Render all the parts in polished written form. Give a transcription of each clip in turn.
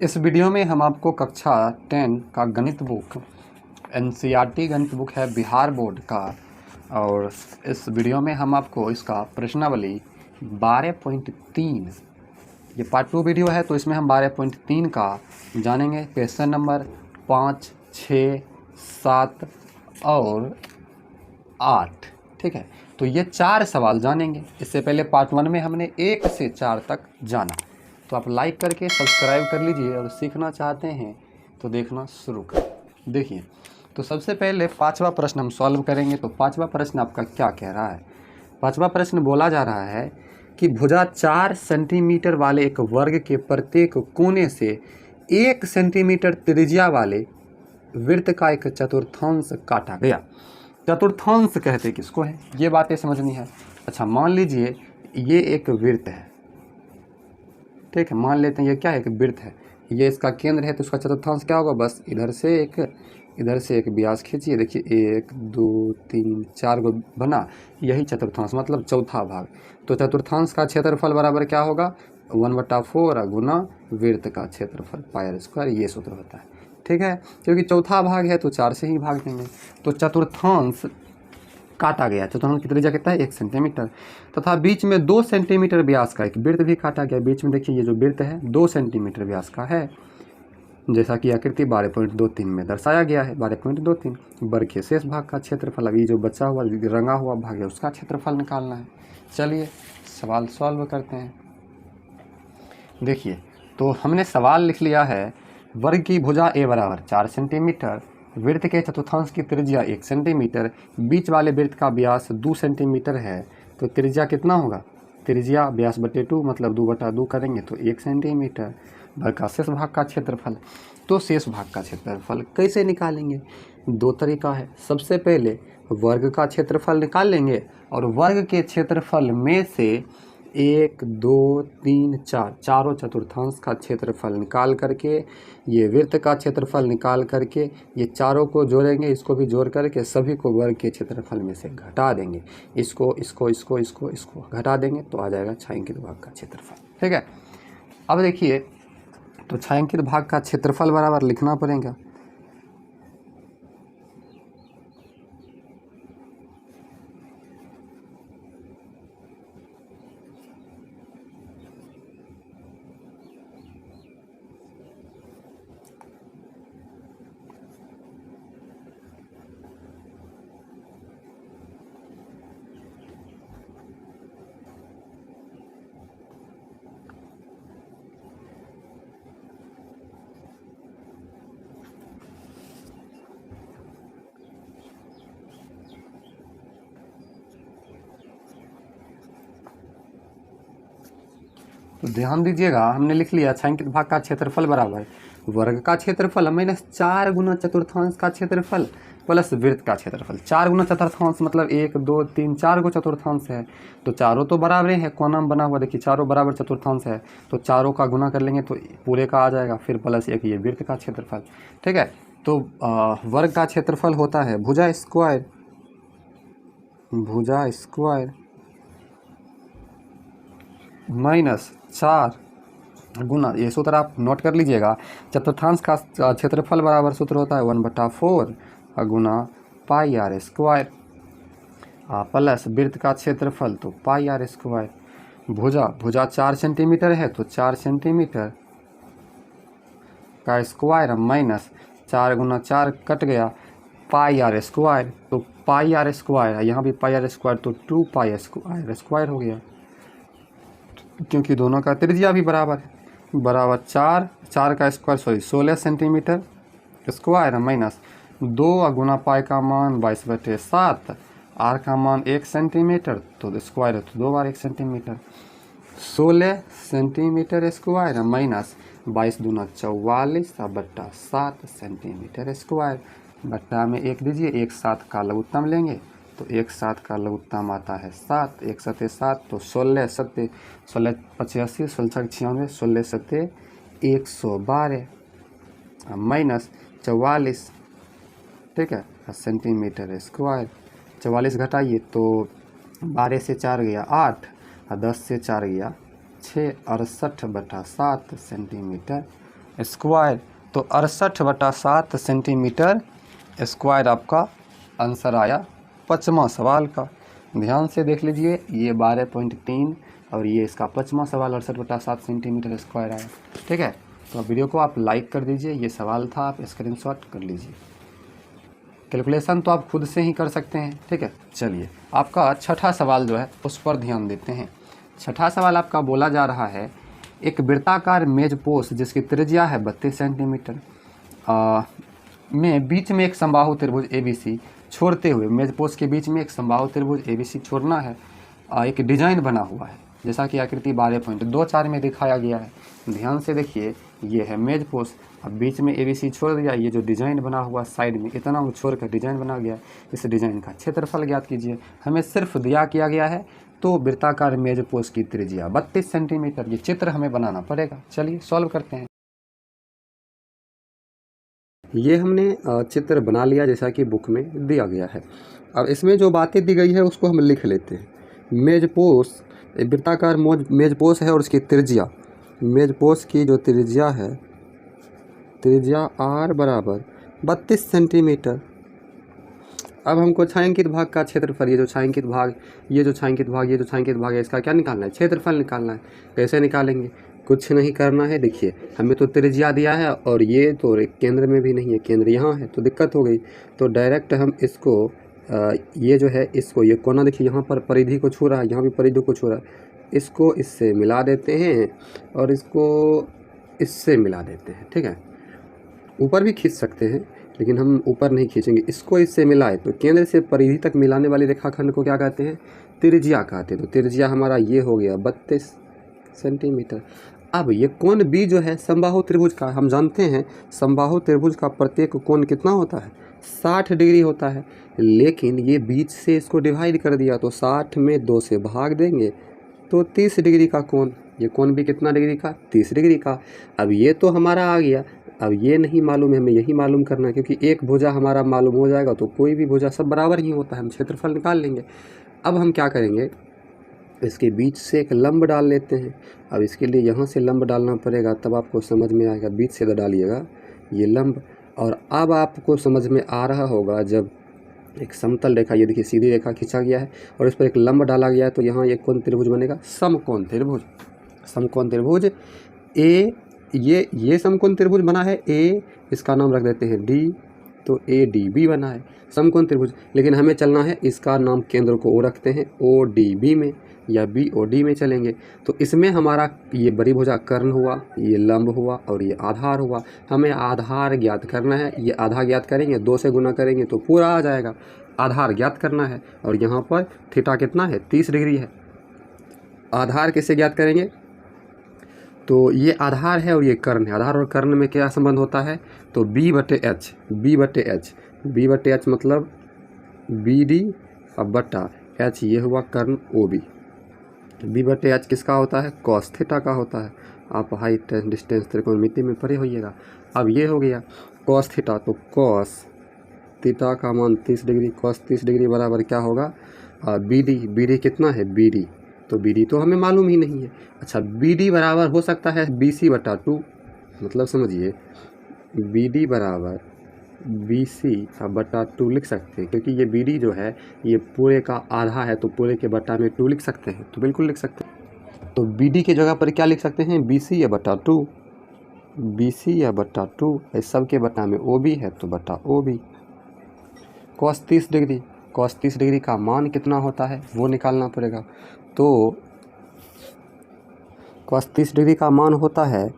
इस वीडियो में हम आपको कक्षा 10 का गणित बुक एनसीईआरटी गणित बुक है बिहार बोर्ड का, और इस वीडियो में हम आपको इसका प्रश्नावली 12.3 ये पार्ट 2 वीडियो है, तो इसमें हम 12.3 का जानेंगे। क्वेश्चन नंबर 5, 6, 7 और 8। ठीक है, तो ये 4 सवाल जानेंगे। इससे पहले पार्ट 1 में हमने 1 से 4 तक जाना। तो आप लाइक करके सब्सक्राइब कर लीजिए, और सीखना चाहते हैं तो देखना शुरू करें। देखिए, तो सबसे पहले 5वां प्रश्न हम सॉल्व करेंगे। तो 5वां प्रश्न आपका क्या कह रहा है? 5वां प्रश्न बोला जा रहा है कि भुजा 4 सेंटीमीटर वाले एक वर्ग के प्रत्येक कोने से 1 सेंटीमीटर त्रिज्या वाले वृत्त का एक चतुर्थांश काटा गया। चतुर्थांश कहते किसको है, ये बातें समझनी है। अच्छा, मान लीजिए ये एक वृत्त है। ठीक है, मान लेते हैं ये क्या है, एक वृत्त है। ये इसका केंद्र है, तो उसका चतुर्थांश क्या होगा? बस इधर से एक व्यास खींचिए। देखिए 1, 2, 3, 4 गो बना, यही चतुर्थांश मतलब चौथा भाग। तो चतुर्थांश का क्षेत्रफल बराबर क्या होगा? 1/4 गुना वृत्त का क्षेत्रफल पाई स्क्वायर। ये सूत्र होता है। ठीक है, क्योंकि चौथा भाग है तो 4 से ही भाग देंगे। तो चतुर्थांश काटा गया। चतुर्थांश की त्रिज्या कितना है? 1 सेंटीमीटर। तथा बीच में 2 सेंटीमीटर व्यास का एक वृत्त भी काटा गया। बीच में देखिए ये जो वृत्त है 2 सेंटीमीटर व्यास का है, जैसा कि आकृति 12.23 में दर्शाया गया है। 12.23 वर्ग के शेष भाग का क्षेत्रफल, अभी जो बचा हुआ रंगा हुआ भाग है उसका क्षेत्रफल निकालना है। चलिए सवाल सॉल्व करते हैं। देखिए, तो हमने सवाल लिख लिया है, वर्ग की भुजा a बराबर 4 सेंटीमीटर, वृत्त के चतुर्थांश की त्रिज्या 1 सेंटीमीटर, बीच वाले वृत्त का व्यास 2 सेंटीमीटर है। तो त्रिज्या कितना होगा? त्रिज्या व्यास बटे 2 मतलब 2/2 करेंगे तो 1 सेंटीमीटर। वर्ग का शेष भाग का क्षेत्रफल। तो शेष भाग का क्षेत्रफल कैसे निकालेंगे? 2 तरीका है। सबसे पहले वर्ग का क्षेत्रफल निकाल लेंगे, और वर्ग के क्षेत्रफल में से 1, 2, 3, 4 चारों चतुर्थांश का क्षेत्रफल निकाल करके, ये वृत्त का क्षेत्रफल निकाल करके, ये चारों को जोड़ेंगे, इसको भी जोड़ करके सभी को वर्ग के क्षेत्रफल में से घटा देंगे। इसको घटा देंगे तो आ जाएगा छायांकित भाग का क्षेत्रफल। ठीक है, अब देखिए, तो छायांकित भाग का क्षेत्रफल बराबर लिखना पड़ेगा। तो ध्यान दीजिएगा, हमने लिख लिया छायांकित भाग का क्षेत्रफल बराबर वर्ग का क्षेत्रफल माइनस 4 गुना चतुर्थांश का क्षेत्रफल प्लस वृत्त का क्षेत्रफल। 4 गुना चतुर्थांश मतलब 1, 2, 3, 4 को चतुर्थांश है, तो चारों तो बराबर है। कोना में बना हुआ देखिए, चारों बराबर चतुर्थांश है, तो चारों का गुना कर लेंगे तो पूरे का आ जाएगा, फिर प्लस 1 ये वृत्त का क्षेत्रफल। ठीक है, तो वर्ग का क्षेत्रफल होता है भुजा स्क्वायर माइनस 4 गुना, ये सूत्र आप नोट कर लीजिएगा। चतुर्थांश का क्षेत्रफल बराबर सूत्र होता है 1/4 गुना पाई आर स्क्वायर प्लस वृत्त का क्षेत्रफल तो पाई आर स्क्वायर। भुजा 4 सेंटीमीटर है तो 4 सेंटीमीटर का स्क्वायर माइनस 4 गुना 4 कट गया पाई आर स्क्वायर, तो पाई आर स्क्वायर, यहाँ भी पाई आर स्क्वायर तो 2 पाई आर स्क्वायर हो गया, क्योंकि दोनों का त्रिज्या भी बराबर है। बराबर 4 का स्क्वायर 16 सेंटीमीटर स्क्वायर माइनस 2 गुना पाई का मान 22/7, आर का मान 1 सेंटीमीटर, तो स्क्वायर है तो 2 बार 1 सेंटीमीटर। 16 सेंटीमीटर स्क्वायर माइनस 22 दूना 44/7 सेंटीमीटर स्क्वायर। बट्टा में 1 दीजिए, 1 7 का लघुत्तम लेंगे तो 1 7 का लघुत्तम आता है 7, 1 7 7, तो 16 7 16 85, 16 96, 16 7 112 माइनस 44। ठीक है, सेंटीमीटर स्क्वायर। 44 घटाइए तो 12 से 4 गया 8, और 10 से 4 गया 6, 68/7 सेंटीमीटर स्क्वायर, तो 68/7 सेंटीमीटर स्क्वायर आपका आंसर आया 5वां सवाल का। ध्यान से देख लीजिए, ये 12.3 और ये इसका 5वां सवाल 68/7 सेंटीमीटर स्क्वायर आया। ठीक है, तो वीडियो को आप लाइक कर दीजिए। ये सवाल था, आप स्क्रीनशॉट कर लीजिए। कैलकुलेशन तो आप खुद से ही कर सकते हैं। ठीक है, चलिए आपका छठा सवाल जो है उस पर ध्यान देते हैं। छठा सवाल आपका बोला जा रहा है, एक वृत्ताकार मेजपोश जिसकी त्रिज्या है 32 सेंटीमीटर में बीच में एक समबाहु त्रिभुज ABC छोड़ते हुए, मेजपोश के बीच में एक समबाहु त्रिभुज ABC छोड़ना है। एक डिजाइन बना हुआ है जैसा कि आकृति 12.24 में दिखाया गया है। ध्यान से देखिए, ये है मेजपोश, अब बीच में ABC छोड़ दिया। ये जो डिजाइन बना हुआ साइड में इतना छोड़कर डिजाइन बना गया, इस डिजाइन का क्षेत्रफल ज्ञात कीजिए। हमें सिर्फ दिया किया गया है तो वृत्ताकार मेजपोश की त्रिज्या 32 सेंटीमीटर, ये चित्र हमें बनाना पड़ेगा। चलिए सॉल्व करते हैं। ये हमने चित्र बना लिया जैसा कि बुक में दिया गया है। अब इसमें जो बातें दी गई है उसको हम लिख लेते हैं। मेजपोश, वृत्ताकार मेजपोश है और उसकी त्रिज्या, मेजपोश की जो त्रिज्या है, त्रिज्या R बराबर 32 सेंटीमीटर। अब हमको छायांकित भाग का क्षेत्रफल, ये जो छायांकित भाग, ये जो छायांकित भाग, ये जो छायांकित भाग है, इसका क्या निकालना है? क्षेत्रफल निकालना है। कैसे निकालेंगे? कुछ नहीं करना है। देखिए, हमें तो त्रिज्या दिया है और ये तो केंद्र में भी नहीं है, केंद्र यहाँ है, तो दिक्कत हो गई। तो डायरेक्ट हम इसको ये जो है इसको, ये कोना देखिए यहाँ पर परिधि को छू रहा है, यहाँ भी परिधि को छू रहा है, इसको इससे मिला देते हैं और इसको इससे मिला देते हैं। ठीक है, ऊपर भी खींच सकते हैं लेकिन हम ऊपर नहीं खींचेंगे। इसको इससे मिलाए तो केंद्र से परिधि तक मिलाने वाले रेखाखंड को क्या कहते हैं? त्रिज्या कहते हैं। तो त्रिज्या हमारा ये हो गया 32 सेंटीमीटर। अब ये कोण B जो है समबाहु त्रिभुज का, हम जानते हैं समबाहु त्रिभुज का प्रत्येक कोण कितना होता है? 60 डिग्री होता है। लेकिन ये बीच से इसको डिवाइड कर दिया तो 60 में 2 से भाग देंगे तो 30 डिग्री का कोण। ये कोण भी कितना डिग्री का? 30 डिग्री का। अब ये तो हमारा आ गया। अब ये नहीं मालूम है, हमें यही मालूम करना है, क्योंकि एक भुजा हमारा मालूम हो जाएगा तो कोई भी भुजा सब बराबर ही होता है, हम क्षेत्रफल निकाल लेंगे। अब हम क्या करेंगे, इसके बीच से एक लंब डाल लेते हैं। अब इसके लिए यहाँ से लंब डालना पड़ेगा, तब आपको समझ में आएगा। बीच से डालिएगा ये लंब। और अब आपको समझ में आ रहा होगा, जब एक समतल रेखा, ये देखिए सीधी रेखा खींचा गया है और इस पर एक लंब डाला गया है, तो यहाँ एक कोण त्रिभुज बनेगा, समकोण त्रिभुज। समकोण त्रिभुज ये समकोण त्रिभुज बना है A, इसका नाम रख देते हैं D, तो ADB बना है समकोण त्रिभुज। लेकिन हमें चलना है, इसका नाम केंद्र को O रखते हैं, ODB में या BOD में चलेंगे। तो इसमें हमारा ये बड़ी भुजा कर्ण हुआ, ये लंब हुआ और ये आधार हुआ। हमें आधार ज्ञात करना है। ये आधा ज्ञात करेंगे, 2 से गुना करेंगे तो पूरा आ जाएगा। आधार ज्ञात करना है और यहाँ पर थीटा कितना है? 30 डिग्री है। आधार कैसे ज्ञात करेंगे? तो ये आधार है और ये कर्ण है। आधार और कर्ण में क्या संबंध होता है? तो B/H, B/H मतलब BD अब बटा H, ये हुआ कर्ण OB। B/H किसका होता है? cos थीटा का होता है। आप हाइट डिस्टेंस त्रिकोणमिति में पढ़े होइएगा। अब ये हो गया cos थीटा, तो cos थीटा का मान 30 डिग्री, cos 30 डिग्री बराबर क्या होगा? BD कितना है? BD, तो BD तो हमें मालूम ही नहीं है। अच्छा, BD बराबर हो सकता है BC/2, मतलब समझिए BD बराबर BC/2 लिख सकते हैं, क्योंकि ये BD जो है ये पूरे का आधा है, तो पूरे के बटा में 2 लिख सकते हैं, तो बिल्कुल लिख सकते हैं। तो BD की जगह पर क्या लिख सकते हैं? BC/2, BC/2। इस सब के बटा में OB है तो बटा OB। cos 30 degree, cos 30 degree का मान कितना होता है वो निकालना पड़ेगा। तो cos 30 डिग्री का मान होता है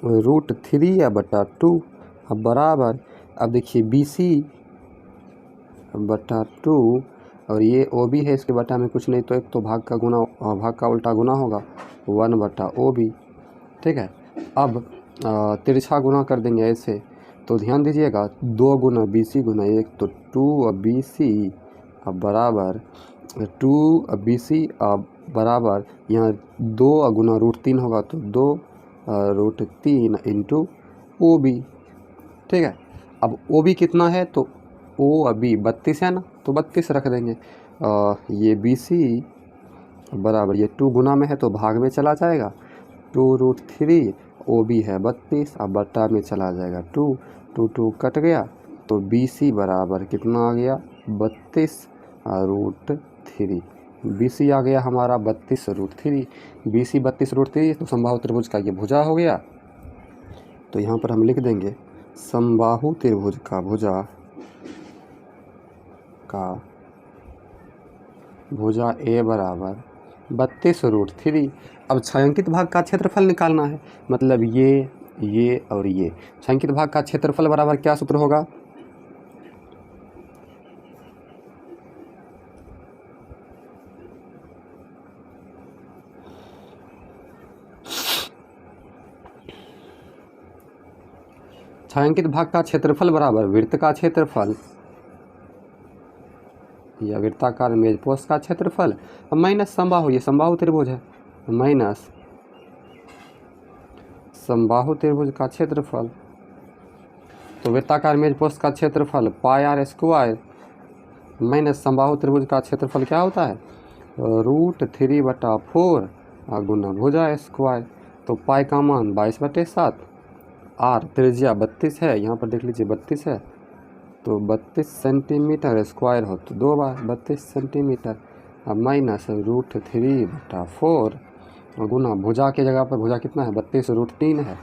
√3/2। अब बराबर, अब देखिए BC/2 और ये OB है, इसके बटा में कुछ नहीं, तो एक तो भाग का उल्टा गुना होगा, 1/OB। ठीक है, अब तिरछा गुना कर देंगे ऐसे, तो ध्यान दीजिएगा 2 गुना BC गुना 1, तो 2BC अब बराबर 2BC अब बराबर यहाँ 2 गुना √3 होगा, तो 2√3 इंटू OB। ठीक है, अब OB कितना है? तो OB 32 है ना, तो 32 रख देंगे। ये BC बराबर, ये 2 गुना में है तो भाग में चला जाएगा, 2√3 ओ बी है 32, अब बट्टा में चला जाएगा 2, 2 कट गया तो बी सी बराबर कितना आ गया 32√3। बी सी आ गया हमारा 32√3। बी सी 32√3 तो समबाहु त्रिभुज का ये भुजा हो गया। तो यहाँ पर हम लिख देंगे समबाहु त्रिभुज का भुजा ए बराबर 32√3। अब छायांकित भाग का क्षेत्रफल निकालना है, मतलब ये और ये। छायांकित भाग का क्षेत्रफल बराबर क्या सूत्र होगा, छायांकित भाग का क्षेत्रफल बराबर वृत्त का क्षेत्रफल या वृत्ताकार मेजपोश का क्षेत्रफल माइनस समबाहु, ये समबाहु त्रिभुज है, माइनस समबाहु त्रिभुज का क्षेत्रफल। तो वृत्ताकार मेजपोश का क्षेत्रफल पाई आर स्क्वायर माइनस समबाहु त्रिभुज का क्षेत्रफल क्या होता है √3/4 गुना भुजा स्क्वायर। तो पाई का मान 22/7, आर त्रिज्या 32 है, यहाँ पर देख लीजिए 32 है, तो 32 सेंटीमीटर स्क्वायर हो तो 2 बार 32 सेंटीमीटर। अब माइनस √3/4 गुना भुजा के जगह पर भुजा कितना है 32√3 है,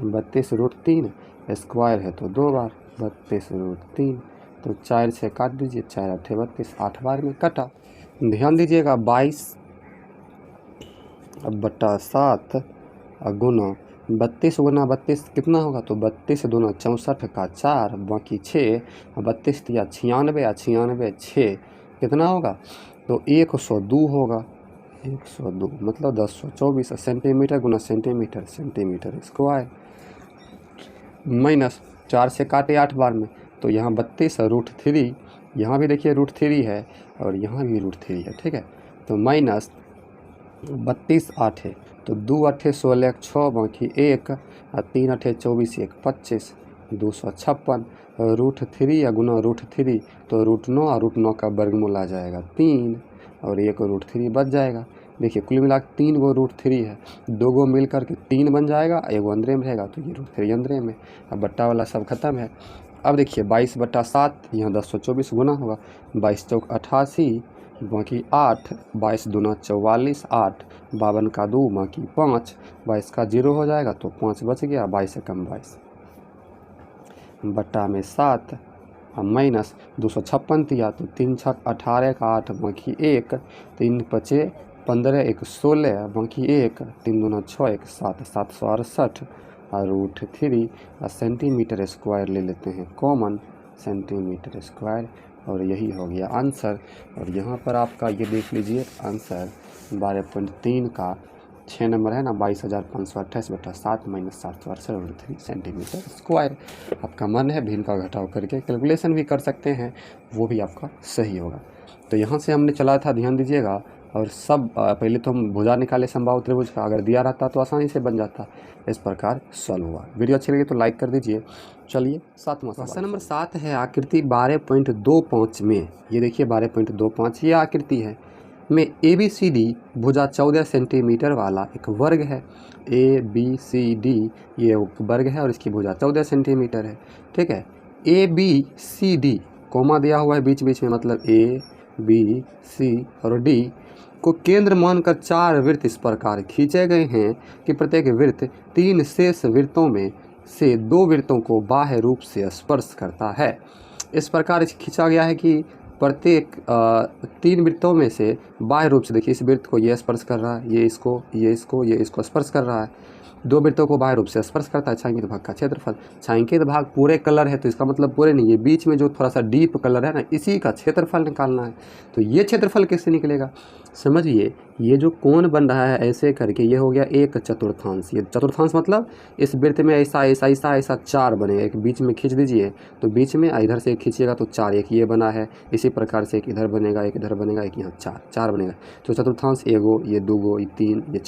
32√3 स्क्वायर है तो 2 बार 32√3। तो 4 से काट दीजिए, 4 8 32, 8 बार में कटा। ध्यान दीजिएगा 22/7 गुना 32 गुना 32 कितना होगा, तो 32 दूना 64 का 4 बाकी 6, 32 या 96 96 6 कितना होगा, तो 102 होगा, 102 मतलब 1024 सेंटीमीटर गुना सेंटीमीटर, सेंटीमीटर स्क्वायर। माइनस 4 से काटे 8 बार में, तो यहाँ 32√3, यहाँ भी देखिए √3 है और यहाँ भी √3 है, ठीक है। तो माइनस 32 8 है, तो 2 8 16 6 बाकी 1 और 3 8 24 1 25 256 √3 या गुना √3 तो √9 और √9 का वर्गमूल आ जाएगा 3 और 1 √3 बच जाएगा। देखिए कुल मिला 3 गो √3 है, 2 गो मिल करके 3 बन जाएगा, 1 गो अंदर में रहेगा तो ये √3 अंदर में। अब बट्टा वाला सब खत्म है। अब देखिए 22/7 यहाँ 1024 गुना होगा, 22 चौक 88 बाकी 8, 22 दूना 44 8, 52 का 2 बाकी 5, 22 का 0 हो जाएगा तो 5 बच गया, 22 से कम 22 बट्टा में 7 और माइनस 256 दिया तो 3 6 18 का 8 बाकी 1, 3 5 15 1 16 बाकी 1, 3 दूना 6 1 7 768 और √3 सेंटीमीटर स्क्वायर ले लेते हैं कॉमन, सेंटीमीटर स्क्वायर, और यही हो गया आंसर। और यहाँ पर आपका ये देख लीजिए आंसर 12.3 का 6 नंबर है ना, 22,528/7 माइनस 768 सेंटीमीटर स्क्वायर। आपका मन है भिन्न का घटाव करके कैलकुलेशन भी कर सकते हैं, वो भी आपका सही होगा। तो यहाँ से हमने चला था, ध्यान दीजिएगा। और सब पहले तो हम भुजा निकाले समबाहु त्रिभुज का, अगर दिया रहता तो आसानी से बन जाता। इस प्रकार सॉल्व हुआ। वीडियो अच्छी लगी तो लाइक कर दीजिए। चलिए 7वां क्वेश्चन नंबर 7 है आकृति 12.25 में, ये देखिए 12.25 ये आकृति है में ABCD भुजा 14 सेंटीमीटर वाला एक वर्ग है। ABCD ये वर्ग है और इसकी भुजा 14 सेंटीमीटर है, ठीक है। ABCD कोमा दिया हुआ है बीच बीच में, मतलब ABC और D को केंद्र मानकर 4 वृत्त इस प्रकार खींचे गए हैं कि प्रत्येक वृत्त 3 शेष वृत्तों में से 2 वृत्तों को बाह्य रूप से स्पर्श करता है। इस प्रकार खींचा गया है कि प्रत्येक 3 वृत्तों में से बाह्य रूप से, देखिए इस वृत्त को ये स्पर्श कर रहा है, ये इसको स्पर्श कर रहा है, 2 वृत्तों को बाह्य रूप से स्पर्श करता है। छायांकित भाग का क्षेत्रफल, छायांकित भाग पूरे कलर है तो इसका मतलब पूरे नहीं है, बीच में जो थोड़ा सा डीप कलर है ना, इसी का क्षेत्रफल निकालना है। तो ये क्षेत्रफल कैसे निकलेगा, समझिए। ये जो कोण बन रहा है ऐसे करके, ये हो गया 1/4। ये चतुर्थांश मतलब इस वृत्त में ऐसा ऐसा ऐसा ऐसा 4 बनेगा। एक बीच में खींच दीजिए तो बीच में इधर से खींचिएगा तो 4, एक ये बना है, इसी प्रकार से एक इधर बनेगा, एक इधर बनेगा, एक यहाँ 4 बनेगा। तो चतुर्थांश 1 गो, ये 2 गो, ये 3, ये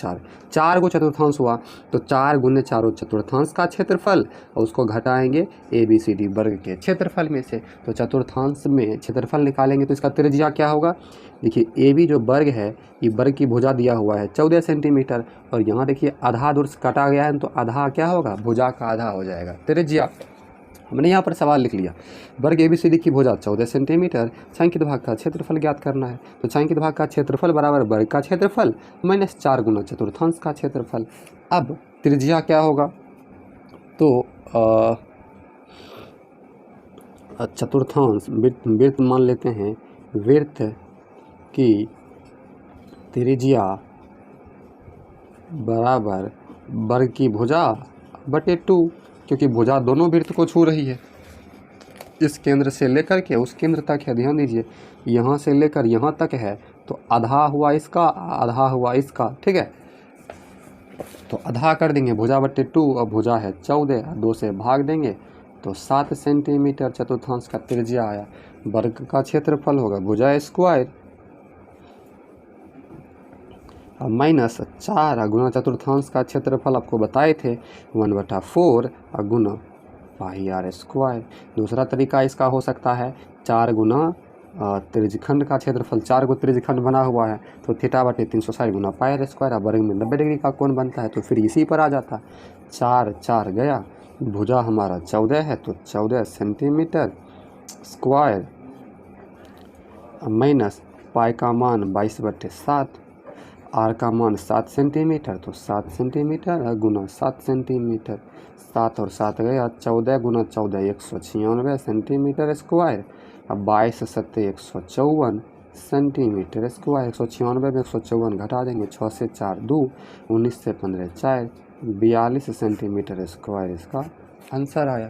4 गो चतुर्थांश हुआ। तो 4 गुने 4 चतुर्थांश का क्षेत्रफल, और उसको घटाएंगे ABCD वर्ग के क्षेत्रफल में से। तो चतुर्थांश में क्षेत्रफल निकालेंगे तो इसका त्रिज्या क्या होगा, देखिए AB जो वर्ग है, ये वर्ग की भुजा दिया हुआ है 14 सेंटीमीटर, और यहाँ देखिए आधा दूर से काटा गया है तो आधा क्या होगा, भुजा का आधा हो जाएगा। त्रिज्या हमने यहाँ पर सवाल लिख लिया, वर्ग ABCD की भुजा 14 सेंटीमीटर, छायांकित भाग का क्षेत्रफल ज्ञात करना है। तो छायांकित भाग का क्षेत्रफल बराबर वर्ग का क्षेत्रफल माइनस 4 गुना चतुर्थांश का क्षेत्रफल। अब त्रिज्या क्या होगा, तो चतुर्थांश वृत्त मान लेते हैं, वृत्त की त्रिज्या बराबर वर्ग की भुजा बटे 2, क्योंकि भुजा दोनों वृत्त को छू रही है। इस केंद्र से लेकर के उस केंद्र तक है, ध्यान दीजिए, यहाँ से लेकर यहाँ तक है, तो आधा हुआ इसका, आधा हुआ इसका, ठीक है। तो आधा कर देंगे, भुजा बटे 2, और भुजा है 14, 2 से भाग देंगे तो 7 सेंटीमीटर चतुर्थांश का त्रिज्या आया। वर्ग का क्षेत्रफल होगा भुजा स्क्वायर माइनस 4 गुना चतुर्थांश का क्षेत्रफल आपको बताए थे 1/4 गुना पाई आर स्क्वायर। दूसरा तरीका इसका हो सकता है 4 गुना त्रिज्यखंड का क्षेत्रफल, 4 को त्रिज्यखंड बना हुआ है तो थीटा बटे 360 गुना पाई आर स्क्वायर। अब वर्ग में 90 डिग्री का कोण बनता है तो फिर इसी पर आ जाता, 4 गया, भुजा हमारा 14 है तो 14 सेंटीमीटर स्क्वायर माइनस पाई का मान 22/7, आर का मान 7 सेंटीमीटर तो 7 सेंटीमीटर गुना 7 सेंटीमीटर, 7 और 7 गया, 14 गुना 14 196 सेंटीमीटर स्क्वायर। अब 22 7 154 सेंटीमीटर स्क्वायर, 196 में 154 घटा देंगे, 6 से 4 2, 19 से 15 4, 42 सेंटीमीटर स्क्वायर इसका आंसर आया।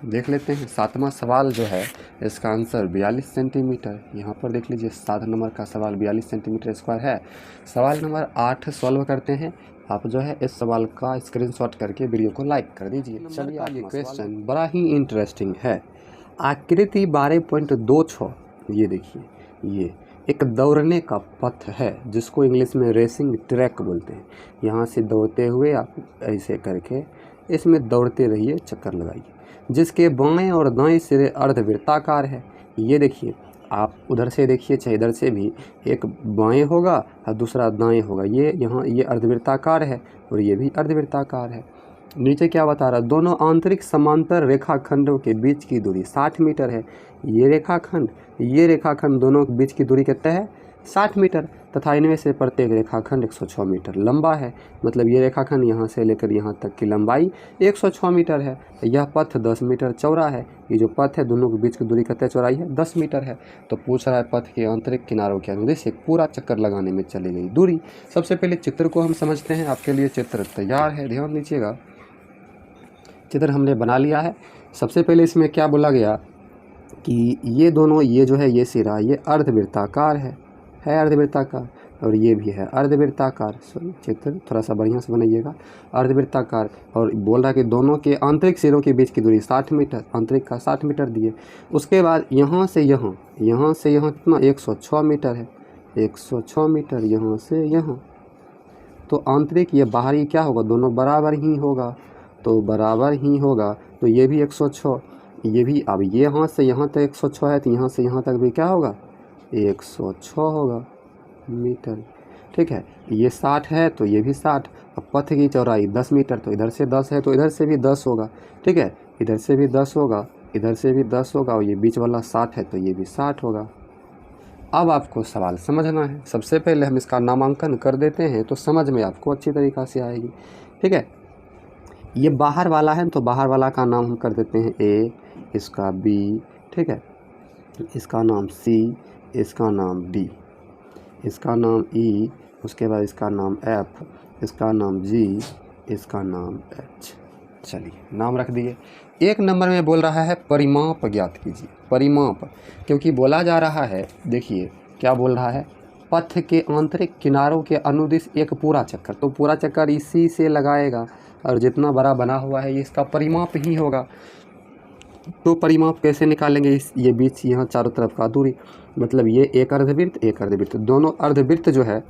देख लेते हैं 7वां सवाल जो है, इसका आंसर 42 सेंटीमीटर। यहाँ पर देख लीजिए 7 नंबर का सवाल 42 सेंटीमीटर स्क्वायर है। सवाल नंबर 8 सॉल्व करते हैं। आप जो है इस सवाल का स्क्रीनशॉट करके वीडियो को लाइक कर दीजिए। चलिए, ये क्वेश्चन बड़ा ही इंटरेस्टिंग है। आकृति 12.26, ये देखिए, ये एक दौड़ने का पथ है जिसको इंग्लिश में रेसिंग ट्रैक बोलते हैं। यहाँ से दौड़ते हुए आप ऐसे करके इसमें दौड़ते रहिए, चक्कर लगाइए, जिसके बाएं और दाएं सिरे अर्धवृत्ताकार है। ये देखिए, आप उधर से देखिए चाहे इधर से भी, एक बाएं होगा और दूसरा दाएं होगा। ये यहाँ ये अर्धवृत्ताकार है और ये भी अर्धवृत्ताकार है। नीचे क्या बता रहा है, दोनों आंतरिक समांतर रेखाखंडों के बीच की दूरी 60 मीटर है। ये रेखाखंड दोनों के बीच की दूरी कितना है, 60 मीटर, तथा इनमें से प्रत्येक रेखाखंड 106 मीटर लंबा है। मतलब ये रेखाखंड यहाँ से लेकर यहाँ तक की लंबाई 106 मीटर है। यह पथ 10 मीटर चौड़ा है। ये जो पथ है दोनों के बीच की दूरी कितनी चौड़ाई है, 10 मीटर है। तो पूछ रहा है पथ के आंतरिक किनारों के अनुदिश एक पूरा चक्कर लगाने में चली गई दूरी। सबसे पहले चित्र को हम समझते हैं। आपके लिए चित्र तैयार है, ध्यान दीजिएगा। चित्र हमने बना लिया है। सबसे पहले इसमें क्या बोला गया कि ये दोनों, ये जो है ये सिरा, ये अर्धवृत्ताकार है अर्धवृत्ताकार, और ये भी है अर्धवृत्ताकार। चित्र थोड़ा सा बढ़िया से बनाइएगा, अर्धवृत्ताकार। और बोल रहा है कि दोनों के आंतरिक सिरों के बीच की दूरी 60 मीटर, आंतरिक का 60 मीटर दिए। उसके बाद यहाँ से यहाँ कितना, 106 मीटर है, 106 मीटर यहाँ से यहाँ। तो आंतरिक ये बाहरी क्या होगा, दोनों बराबर ही होगा, तो बराबर ही होगा। तो ये भी 106, ये भी, अब ये यहाँ से यहाँ तक 106 है तो यहाँ से यहाँ तक भी क्या होगा, 106 होगा मीटर, ठीक है। ये 60 है तो ये भी 60। अब पथ की चौड़ाई 10 मीटर, तो इधर से 10 है तो इधर से भी 10 होगा, ठीक है। इधर से भी 10 होगा, इधर से भी 10 होगा, और ये बीच वाला 60 है तो ये भी 60 होगा। अब आपको सवाल समझना है। सबसे पहले हम इसका नामांकन कर देते हैं तो समझ में आपको अच्छी तरीक़ा से आएगी, ठीक है। ये बाहर वाला है तो बाहर वाला का नाम हम कर देते हैं A, इसका B, ठीक है, इसका नाम C, इसका नाम D, इसका नाम E, उसके बाद इसका नाम F, इसका नाम G, इसका नाम H। चलिए नाम रख दिए। 1 नंबर में बोल रहा है परिमाप ज्ञात कीजिए। परिमाप, क्योंकि बोला जा रहा है, देखिए क्या बोल रहा है, पथ के आंतरिक किनारों के अनुदिश एक पूरा चक्कर, तो पूरा चक्कर इसी से लगाएगा, और जितना बड़ा बना हुआ है ये इसका परिमाप ही होगा। तो परिमाप कैसे निकालेंगे, ये बीच यहाँ चारों तरफ का दूरी, मतलब ये एक अर्धवृत्त, दोनों अर्धवृत्त जो है,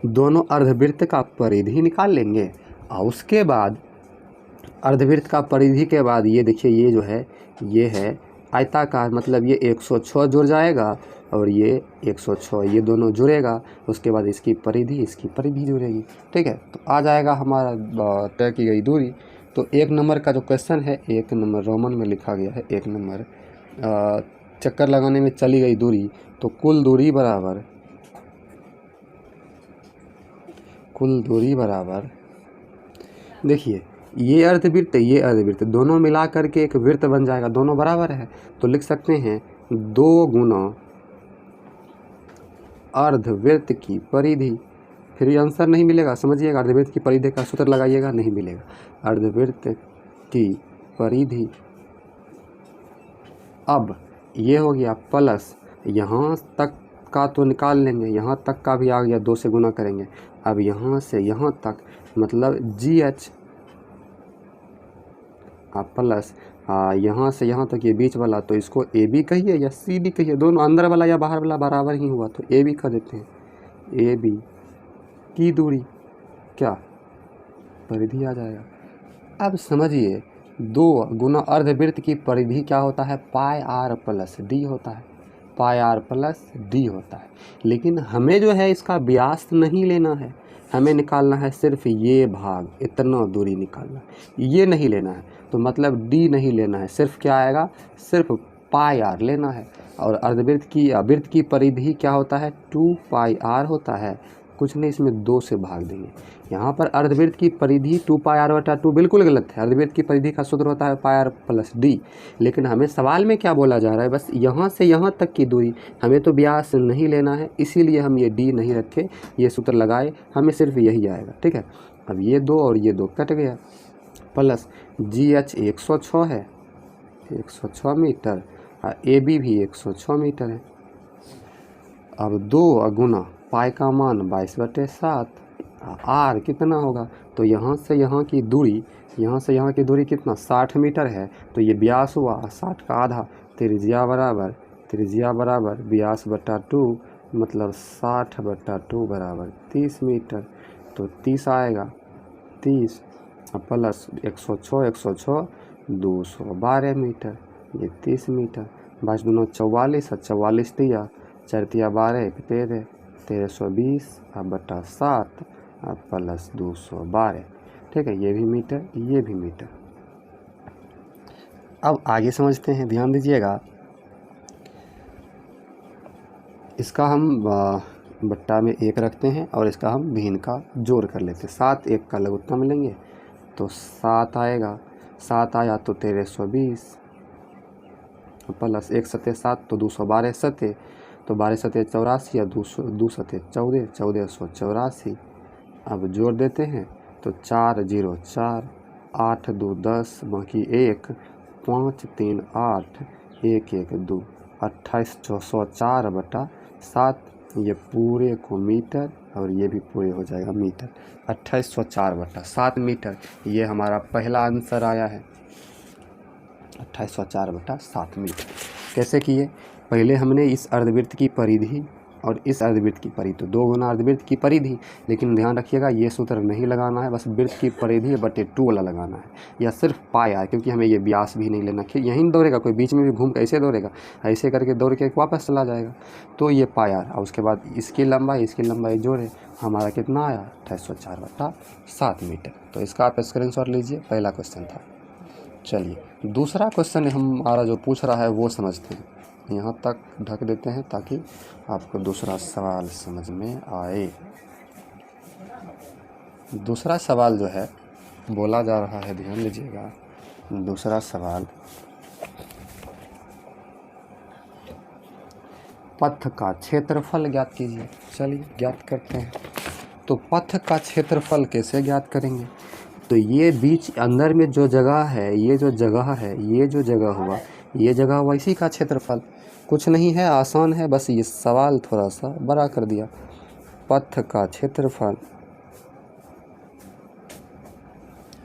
दोनों अर्धवृत्त का परिधि निकाल लेंगे। और उसके बाद अर्धवृत्त का परिधि के बाद ये देखिए, ये जो है ये है आयताकार मतलब ये 106 जुड़ जाएगा और ये 106, ये दोनों जुड़ेगा, उसके बाद इसकी परिधि जुड़ेगी। ठीक है, तो आ जाएगा हमारा तय की गई दूरी। तो 1 नंबर का जो क्वेश्चन है, 1 नंबर रोमन में लिखा गया है, 1 नंबर चक्कर लगाने में चली गई दूरी, तो कुल दूरी बराबर देखिए ये अर्धवृत्त दोनों मिला करके एक वृत्त बन जाएगा, दोनों बराबर है, तो लिख सकते हैं 2 गुना अर्धवृत्त की परिधि। फिर ये आंसर नहीं मिलेगा, समझिएगा, अर्धवृत्त की परिधि का सूत्र लगाइएगा, नहीं मिलेगा। अर्धवृत्त की परिधि, अब ये हो गया प्लस, यहाँ तक का तो निकाल लेंगे, यहाँ तक का भी आ गया, 2 से गुना करेंगे। अब यहाँ से यहाँ तक मतलब GH प्लस यहाँ से यहाँ तक ये बीच वाला, तो इसको AB कहिए या CD कहिए, दोनों अंदर वाला या बाहर वाला बराबर ही हुआ, तो AB कह देते हैं। AB की दूरी क्या परिधि आ जाएगा। अब समझिए 2 गुना अर्धवृत्त की परिधि क्या होता है, पाई r प्लस d होता है, पाई r प्लस d होता है। लेकिन हमें जो है इसका व्यास नहीं लेना है, हमें निकालना है सिर्फ ये भाग, इतना दूरी निकालना, ये नहीं लेना है, तो मतलब d नहीं लेना है, सिर्फ क्या आएगा, सिर्फ पाई r लेना है। और वृत्त की परिधि क्या होता है, 2 पाई r होता है, कुछ नहीं, इसमें 2 से भाग देंगे। यहाँ पर अर्धवृत्त की परिधि 2 पाई r बटा 2 बिल्कुल गलत है, अर्धवृत्त की परिधि का सूत्र होता है पाई r प्लस d। लेकिन हमें सवाल में क्या बोला जा रहा है, बस यहाँ से यहाँ तक की दूरी, हमें तो व्यास नहीं लेना है, इसीलिए हम ये d नहीं रखे, ये सूत्र लगाए, हमें सिर्फ यही आएगा। ठीक है, अब ये 2 और ये 2 कट गया, प्लस GH 106 है, 106 मीटर, AB भी 106 मीटर है। अब 2 गुना पाई का मान 22/7, r कितना होगा, तो यहाँ से यहाँ की दूरी कितना, 60 मीटर है, तो ये व्यास हुआ 60 का आधा, त्रिज्या बराबर व्यास बटा 2, मतलब 60/2 बराबर 30 मीटर, तो 30 आएगा, 30 प्लस 106 212 मीटर, ये 30 मीटर, 22 दूना 44, 44 दिया, 4 तिया 12, 1 13, 1320 बटा 7 प्लस 212। ठीक है, ये भी मीटर, ये भी मीटर। अब आगे समझते हैं, ध्यान दीजिएगा, इसका हम बट्टा में 1 रखते हैं और इसका हम भिन्न का जोड़ कर लेते हैं, 7 1 का लघुत्तम लेंगे तो 7 आएगा, 7 आया तो 1320 प्लस 1 सते 7 तो 212 सते, तो 12 सते 84 या 2 सते 14, 1484। अब जोड़ देते हैं तो 4 0 4, 8 2 10, बाकी 1, 5 3 8, 1 1 2, 2804 बटा 7, ये पूरे को मीटर और ये भी पूरे हो जाएगा मीटर, 2804 बटा 7 मीटर, ये हमारा पहला आंसर आया है, 2804 बटा 7 मीटर। कैसे किए, पहले हमने इस अर्धवृत्त की परिधि और इस अर्धवृत्त की परिधि, तो 2 गुना अर्धवृत्त की परिधि, लेकिन ध्यान रखिएगा ये सूत्र नहीं लगाना है, बस वृत्त की परिधि बटे 2 वाला लगाना है, या सिर्फ पाई r, क्योंकि हमें ये व्यास भी नहीं लेना, कि यहीं दौड़ेगा, कोई बीच में भी घूम के ऐसे दौड़ेगा, ऐसे करके दौड़ के वापस चला जाएगा, तो ये पाई r, और उसके बाद इसकी लंबाई जोड़े, हमारा कितना आया, 2804 बटा 7 मीटर। तो इसका आप स्क्रीनशॉट लीजिए, पहला क्वेश्चन था। चलिए दूसरा क्वेश्चन हमारा जो पूछ रहा है वो समझते हैं, यहाँ तक ढक देते हैं ताकि आपको दूसरा सवाल समझ में आए। दूसरा सवाल जो है बोला जा रहा है, ध्यान दीजिएगा, दूसरा सवाल, पथ का क्षेत्रफल ज्ञात कीजिए। चलिए ज्ञात करते हैं। तो पथ का क्षेत्रफल कैसे ज्ञात करेंगे, तो ये बीच अंदर में जो जगह है, ये जो जगह हुआ, ये जगह हुआ, इसी का क्षेत्रफल, कुछ नहीं है, आसान है, बस ये सवाल थोड़ा सा बड़ा कर दिया। पथ का क्षेत्रफल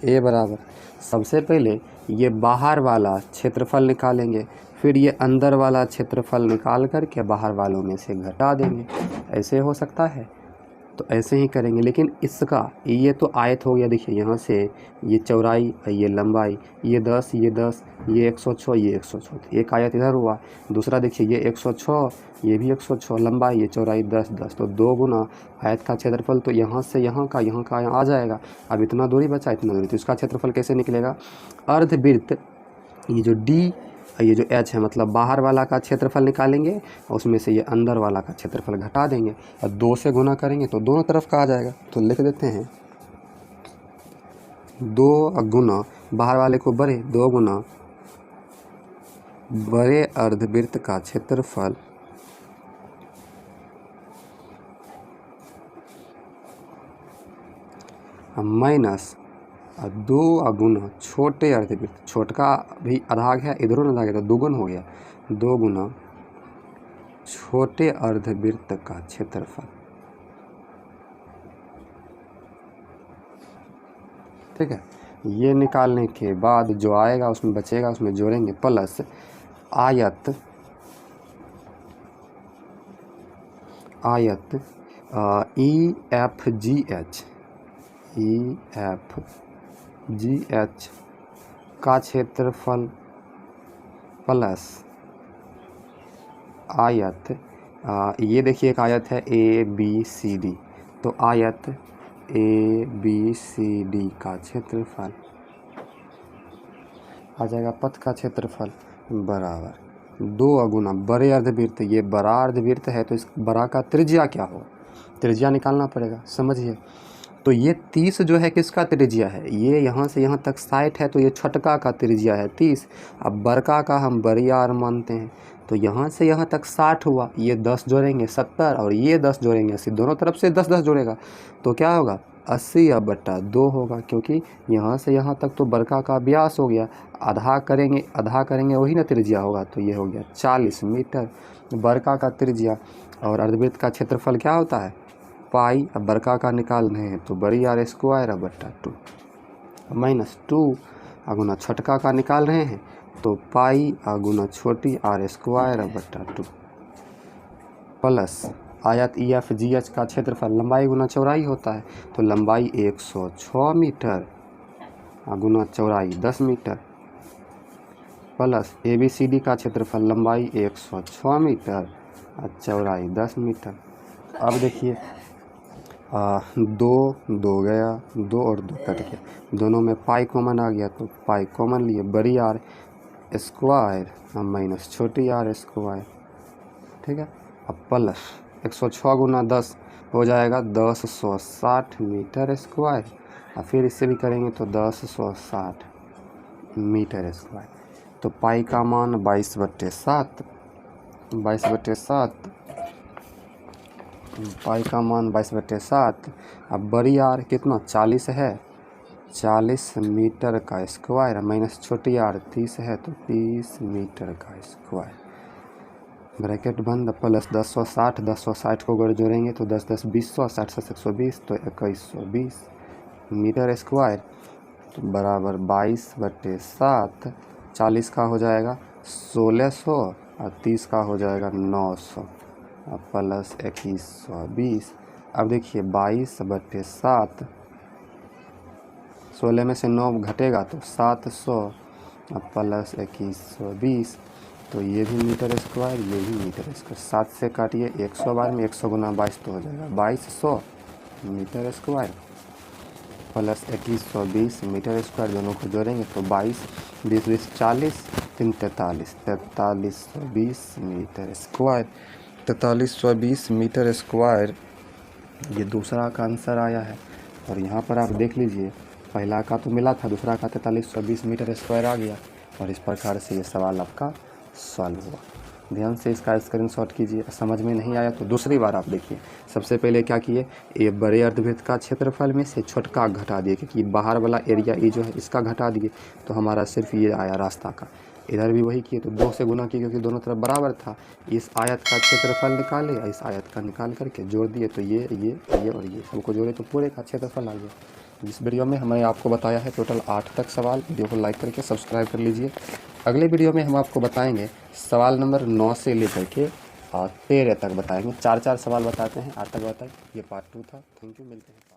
ए बराबर, सबसे पहले ये बाहर वाला क्षेत्रफल निकालेंगे, फिर ये अंदर वाला क्षेत्रफल निकाल करके बाहर वालों में से घटा देंगे। ऐसे हो सकता है, तो ऐसे ही करेंगे। लेकिन इसका ये तो आयत हो गया, देखिए यहाँ से ये चौड़ाई, ये लंबाई, ये 10, ये 10, ये 106, ये 106, एक आयत इधर हुआ। दूसरा देखिए ये 106, ये भी 106, लंबाई, ये चौड़ाई 10, 10, तो 2 गुना आयत का क्षेत्रफल, तो यहाँ से यहाँ का यहाँ आ जाएगा। अब इतना दूरी बचा, इतना दूरी, तो इसका क्षेत्रफल कैसे निकलेगा? अर्धवृत्त, ये जो डी, ये जो एच है, मतलब बाहर वाला का क्षेत्रफल निकालेंगे और उसमें से ये अंदर वाला का क्षेत्रफल घटा देंगे और 2 से गुना करेंगे तो दोनों तरफ का आ जाएगा। तो लिख देते हैं 2 गुना बाहर वाले को बड़े, 2 गुना बड़े अर्धवृत्त का क्षेत्रफल माइनस 2 गुना छोटे अर्धवृत्त, छोटका भी आधा है, इधरों आधा गया तो 2 गुना हो गया, 2 गुना छोटे अर्धवृत्त का क्षेत्रफल। ठीक है, ये निकालने के बाद जो आएगा उसमें बचेगा, उसमें जोड़ेंगे प्लस आयत EFGH का क्षेत्रफल प्लस आयत, ये देखिए एक आयत है ABCD, तो आयत ABCD का क्षेत्रफल आ जाएगा पथ का क्षेत्रफल बराबर 2 गुना बड़े अर्धवृत्त, ये बड़ा अर्धवृत्त है तो इस बड़ा का त्रिज्या क्या हो, त्रिज्या निकालना पड़ेगा, समझिए। तो ये 30 जो है किसका त्रिज्या है, ये यहाँ से यहाँ तक 60 है, तो ये छोटका का त्रिज्या है 30। अब बड़का का हम बड़ी आर मानते हैं, तो यहाँ से यहाँ तक 60 हुआ, ये 10 जोड़ेंगे 70 और ये 10 जोड़ेंगे 80, दोनों तरफ से 10 10 जोड़ेगा तो क्या होगा 80/2 होगा, क्योंकि यहाँ से यहाँ तक तो बड़का का व्यास हो गया, आधा करेंगे वही ना त्रिज्या होगा, तो ये हो गया 40 मीटर बड़का का त्रिज्या। और अर्धवृत्त का क्षेत्रफल क्या होता है पाई, अब बड़का का निकाल रहे हैं तो बड़ी R² माइनस 2 गुना छोटका का निकाल रहे हैं तो पाई गुना छोटी R² प्लस आयत EFGH का क्षेत्रफल लंबाई गुना चौड़ाई होता है, तो लंबाई 106 मीटर गुना चौड़ाई 10 मीटर प्लस ABCD का क्षेत्रफल लंबाई 106 मीटर चौड़ाई 10 मीटर। अब देखिए 2 गया, 2 और 2 कट गया, दोनों में पाई कॉमन आ गया तो पाई कॉमन लिए, बड़ी R² माइनस छोटी R²। ठीक है, अब प्लस 106 गुना 10 हो जाएगा 1060 मीटर स्क्वायर, और फिर इससे भी करेंगे तो 1060 मीटर स्क्वायर। तो पाई का मान 22/7, पाई का मान 22/7। अब बड़ी आर कितना 40 है, 40 मीटर का स्क्वायर माइनस छोटी आर 30 है तो 30 मीटर का स्क्वायर, ब्रैकेट बंद, प्लस 1060 को अगर जोड़ेंगे तो 10 10 20, 60 से 120 तो 2120 मीटर स्क्वायर, तो बराबर 22/7। 40 का हो जाएगा 1600 और 30 का हो जाएगा 900 प्लस 2120। अब देखिए 22/7, 16 में से 9 घटेगा तो 700 प्लस 2120, तो ये भी मीटर स्क्वायर, ये भी मीटर स्क्वायर। 7 से काटिए 100 बार में, 100 गुना 22 तो हो जाएगा 2200 meter square plus 2120 meter square, दोनों को जोड़ेंगे तो 22 20 20 40 3 43 4320 मीटर स्क्वायर, 4320 मीटर स्क्वायर ये दूसरा का आंसर आया है। और यहाँ पर आप देख लीजिए, पहला का तो मिला था, दूसरा का 4320 मीटर स्क्वायर आ गया, और इस प्रकार से ये सवाल आपका सॉल्व हुआ। ध्यान से इसका स्क्रीनशॉट कीजिए, समझ में नहीं आया तो दूसरी बार आप देखिए। सबसे पहले क्या किए, ये बड़े अर्धवृत्त का क्षेत्रफल में से छोटका घटा दिए, क्योंकि बाहर वाला एरिया ये जो है इसका घटा दिए, तो हमारा सिर्फ ये आया रास्ता का। इधर भी वही किए, तो 2 से गुना किए क्योंकि दोनों तरफ बराबर था। इस आयत का क्षेत्रफल निकाले, इस आयत का निकाल करके जोड़ दिए, तो ये और ये सबको जोड़े तो पूरे का क्षेत्रफल आ गया। इस वीडियो में हमने आपको बताया है टोटल 8 तक सवाल। वीडियो को लाइक करके सब्सक्राइब कर लीजिए। अगले वीडियो में हम आपको बताएंगे सवाल नंबर 9 से लेकर के 13 तक बताएंगे। 4 सवाल बताते हैं, आज तक बताए। ये पार्ट 2 था। थैंक यू, मिलते हैं।